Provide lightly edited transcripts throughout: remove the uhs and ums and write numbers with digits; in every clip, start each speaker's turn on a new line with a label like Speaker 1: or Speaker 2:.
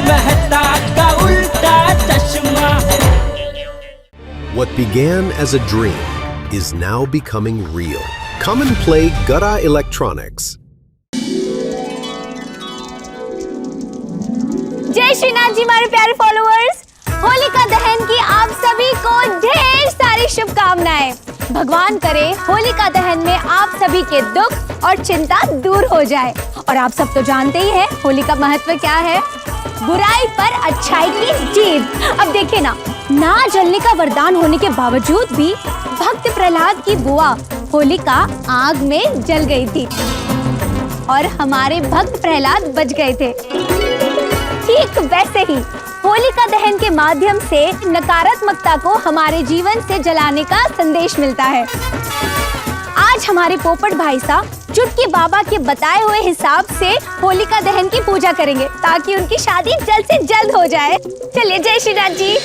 Speaker 1: मेहता का उल्टा चश्मा।
Speaker 2: What began as a dream is now becoming real. Come and play Gada Electronics.
Speaker 3: जय श्रीनाथ जी हमारे प्यारे फॉलोअर्स, होलिका दहन की आप सभी को ढेर सारी शुभकामनाएं। भगवान करे होलिका दहन में आप सभी के दुख और चिंता दूर हो जाए। और आप सब तो जानते ही हैं होली का महत्व क्या है, बुराई पर अच्छाई की जीत। अब देखिए ना जलने का वरदान होने के बावजूद भी भक्त प्रहलाद की बुआ होलिका आग में जल गई थी और हमारे भक्त प्रहलाद बच गए थे। ठीक वैसे ही होलिका दहन के माध्यम से नकारात्मकता को हमारे जीवन से जलाने का संदेश मिलता है। आज हमारे पोपट भाई साहब चुटकी बाबा के बताए हुए हिसाब से होलिका दहन की पूजा करेंगे ताकि उनकी शादी जल्द से जल्द हो जाए। चलिए जय श्री राम जी।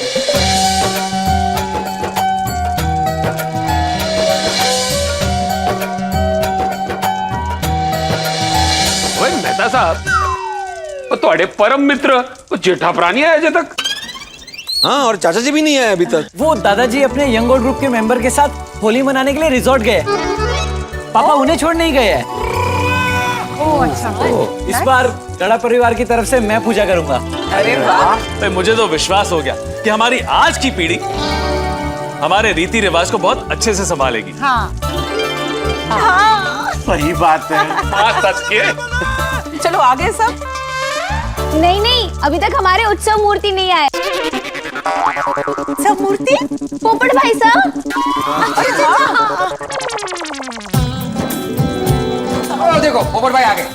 Speaker 4: मेहता साहब थोड़े परम मित्र जेठा प्राणी आए अजय तक।
Speaker 5: हाँ, और चाचा जी भी नहीं आए अभी तक।
Speaker 6: वो दादाजी अपने यंग ओल्ड ग्रुप के मेंबर के साथ होली मनाने के लिए रिजॉर्ट गए। पापा उन्हें छोड़ नहीं गए हैं। अच्छा। इस बार गड़ा परिवार की तरफ से मैं पूजा करूंगा।
Speaker 7: अरे वाह।
Speaker 8: मुझे तो विश्वास हो गया कि हमारी आज की पीढ़ी हमारे रीति रिवाज को बहुत अच्छे से संभालेगी।
Speaker 7: हाँ।
Speaker 8: सही बात है। सच के।
Speaker 7: चलो आगे सब।
Speaker 3: नहीं, अभी तक हमारे उत्सव मूर्ति नहीं आए।
Speaker 7: सब मूर्ति?
Speaker 3: पोपट भाई साहब।
Speaker 5: देखो पोपट भाई आ गए।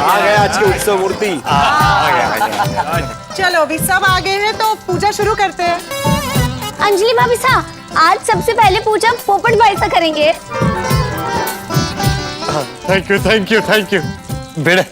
Speaker 5: आ गए आज की उत्सव मूर्ति।
Speaker 7: चलो अभी सब आ गए हैं तो पूजा शुरू करते हैं।
Speaker 3: अंजलि भाभी साहब, आज सबसे पहले पूजा पोपट भाई से करेंगे।
Speaker 5: थैंक यू बेड़े।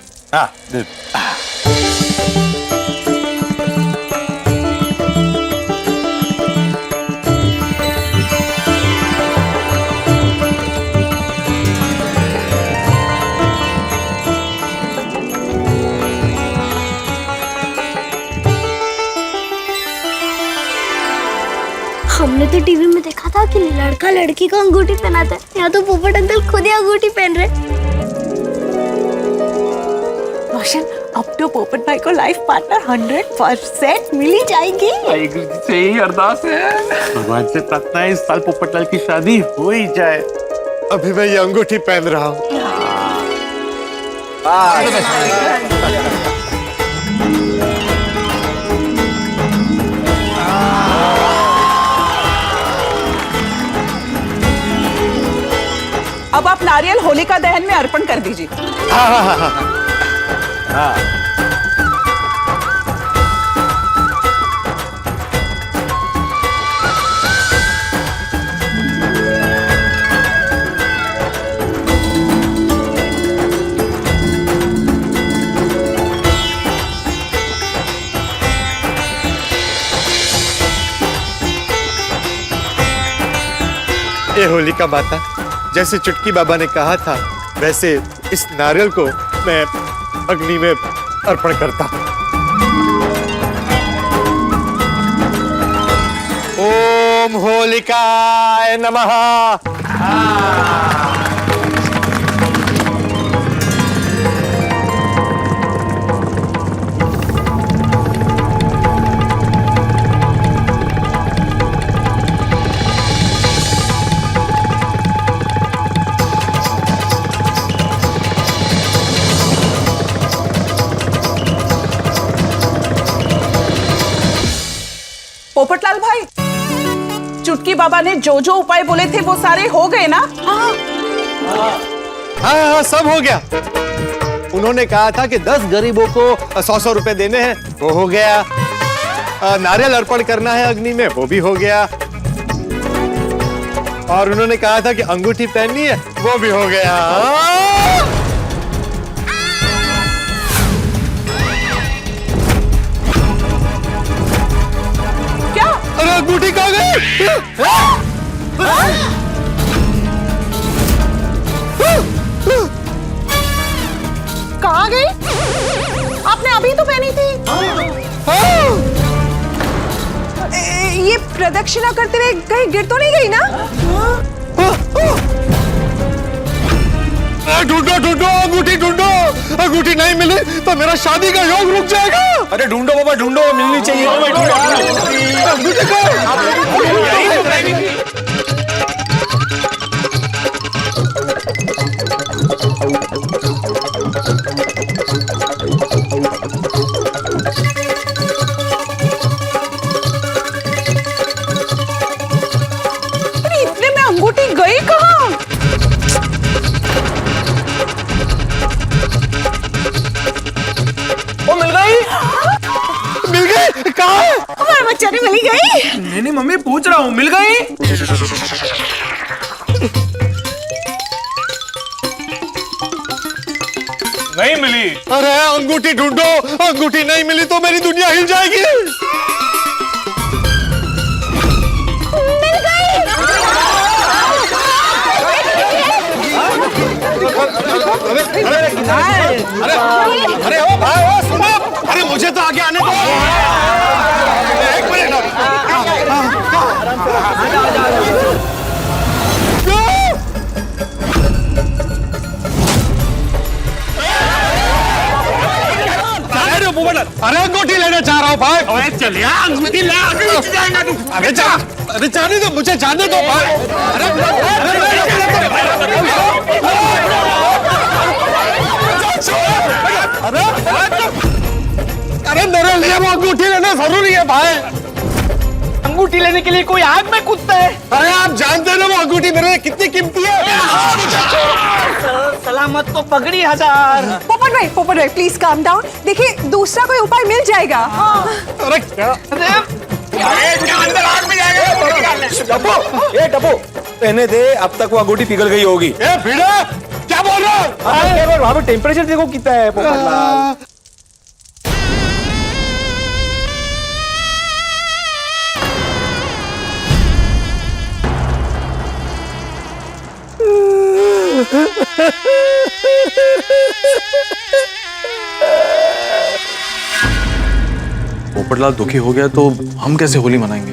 Speaker 3: हमने तो टीवी में देखा था कि लड़का लड़की को अंगूठी पहनाता है, यहाँ तो पोपट अंकल खुद ही अंगूठी पहन रहे।
Speaker 7: रोशन, अब तो पोपट भाई को लाइफ पार्टनर 100% मिल ही जाएगी।
Speaker 4: सही अरदास है, भगवान से प्रार्थना है इस साल पोपटलाल की शादी हो ही जाए।
Speaker 5: अभी मैं ये अंगूठी पहन रहा हूँ।
Speaker 7: अब आप नारियल होलिका दहन में अर्पण कर दीजिए।
Speaker 5: हाँ। ये होलिका माता, जैसे चुटकी बाबा ने कहा था वैसे इस नारियल को मैं अग्नि में अर्पण करता हूं। ओम होलिकाय नमः।
Speaker 7: पोपटलाल भाई, चुटकी बाबा ने जो जो उपाय बोले थे वो सारे हो गए ना?
Speaker 5: हाँ, सब हो गया। उन्होंने कहा था कि 10 गरीबों को 100-100 रुपए देने हैं, वो हो गया। नारियल अर्पण करना है अग्नि में, वो भी हो गया। और उन्होंने कहा था कि अंगूठी पहननी है, वो भी हो गया।
Speaker 7: क्या?
Speaker 5: अरे अंगूठी कहाँ गई?
Speaker 7: प्रदक्षिणा करते हुए कहीं गिर तो नहीं गई ना?
Speaker 5: ढूंढो ढूंढो अंगूठी ढूंढो, अंगूठी नहीं मिली तो मेरा शादी का योग रुक जाएगा।
Speaker 9: अरे ढूंढो बाबा ढूंढो, मिलनी चाहिए।
Speaker 5: अंगूठी को
Speaker 7: अरे इतने में अंगूठी गई कहाँ?
Speaker 9: वो मिल गई।
Speaker 5: मिल गई, कहाँ है?
Speaker 7: हमारे बच्चा ने मिली गई।
Speaker 9: नहीं मम्मी पूछ रहा हूँ, मिल गई। नहीं मिली।
Speaker 5: अरे अंगूठी ढूंढो, अंगूठी नहीं मिली तो मेरी दुनिया हिल जाएगी। अरे ओ भाई ओ सुनो, अरे मुझे तो आगे आने दो। एक मिनट। अरे अंगूठी लेना चाह रहा हूँ भाई।
Speaker 9: अरे चलिए अंगूठी ले, आगे नीचे जाएगा तू।
Speaker 5: अरे जाने दो, मुझे जाने दो भाई। अरे मेरे लिए वो अंगूठी लेना जरूरी है भाई।
Speaker 9: अंगूठी लेने के लिए कोई आग में कूदता है।
Speaker 5: अरे आप जानते ना वो अंगूठी मेरे लिए कितनी कीमती है।
Speaker 9: सलामत तो पगड़ी 1000।
Speaker 7: पोपट भाई प्लीज काम डाउन। देखिए दूसरा कोई उपाय मिल जाएगा।
Speaker 5: अरे क्या?
Speaker 9: अंदर आग में जाएगा।
Speaker 8: टप्पू कहने दे, अब तक वो अंगूठी पिघल गई होगी।
Speaker 5: ए भिड़ा, क्या बोल रहा है?
Speaker 8: वहां पे टेम्परेचर देखो कितना है पोपटलाल। पोपटलाल दुखी हो गया तो हम कैसे होली मनाएंगे?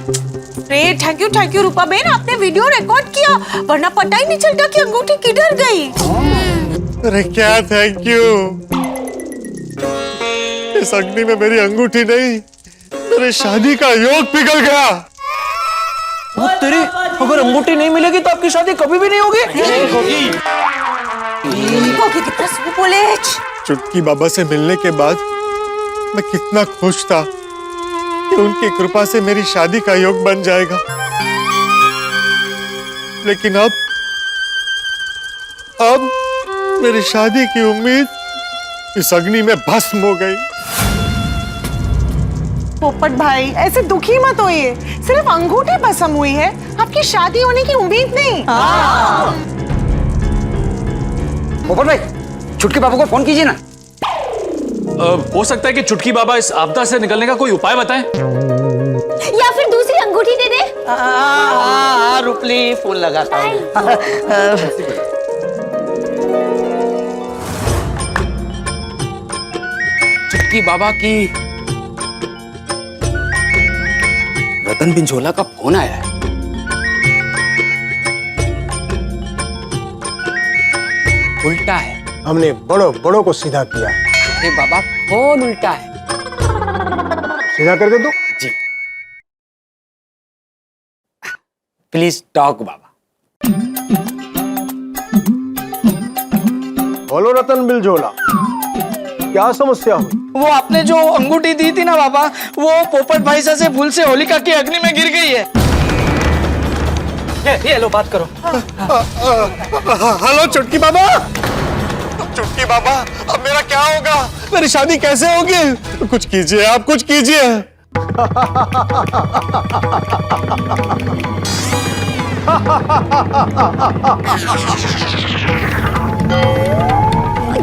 Speaker 7: थैंक यू रूपा बहन, आपने वीडियो रिकॉर्ड किया, वरना पता ही नहीं चलता कि अंगूठी किधर गई।
Speaker 5: अरे क्या थैंक यू। इस अग्नि में मेरी अंगूठी नहीं, मेरे शादी का योग पिघल गया।
Speaker 9: तेरी अगर अंगूठी नहीं मिलेगी तो आपकी शादी कभी भी नहीं होगी।
Speaker 7: कितना सही बोले।
Speaker 5: चुटकी बाबा से मिलने के बाद मैं कितना खुश था कि उनकी कृपा से मेरी शादी का योग बन जाएगा। लेकिन अब मेरी शादी की उम्मीद इस अग्नि में भस्म हो गई।
Speaker 7: पोपट भाई ऐसे दुखी मत होइए, सिर्फ अंगूठी भस्म हुई है, आपकी शादी होने की उम्मीद नहीं।
Speaker 9: पोपट भाई छुटकी बाबा को फोन कीजिए ना।
Speaker 8: हो सकता है कि चुटकी बाबा इस आपदा से निकलने का कोई उपाय बताएं।
Speaker 3: या फिर दूसरी अंगूठी दे दे।
Speaker 9: रुपली फूल लगाता हूँ। चुटकी बाबा की रतन पिंजोला का फोन आया है। उल्टा है।
Speaker 10: हमने बड़ों बड़ों को सीधा किया।
Speaker 9: अरे बाबा फोन उल्टा है।
Speaker 10: सीधा करके दो।
Speaker 9: जी प्लीज टॉक बाबा।
Speaker 10: बोलो रतन बिलझोला, क्या समस्या हुई?
Speaker 9: वो आपने जो अंगूठी दी थी ना बाबा, वो पोपट भाई से भूल से होलिका की अग्नि में गिर गई है। ये लो बात करो।
Speaker 5: हेलो चुटकी बाबा। चुटकी बाबा अब मेरा क्या होगा? मेरी शादी कैसे होगी? कुछ कीजिए, आप कुछ कीजिए।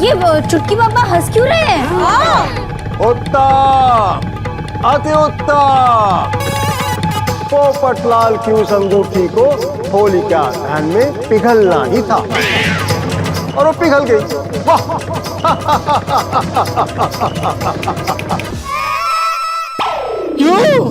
Speaker 3: ये चुटकी बाबा हंस क्यों रहे हैं?
Speaker 10: उत्तम, अति उत्तम। पोपटलाल की उस अंगूठी को होलिका दहन में पिघलना ही था और वो पिघल गई। वाह!
Speaker 5: क्यों?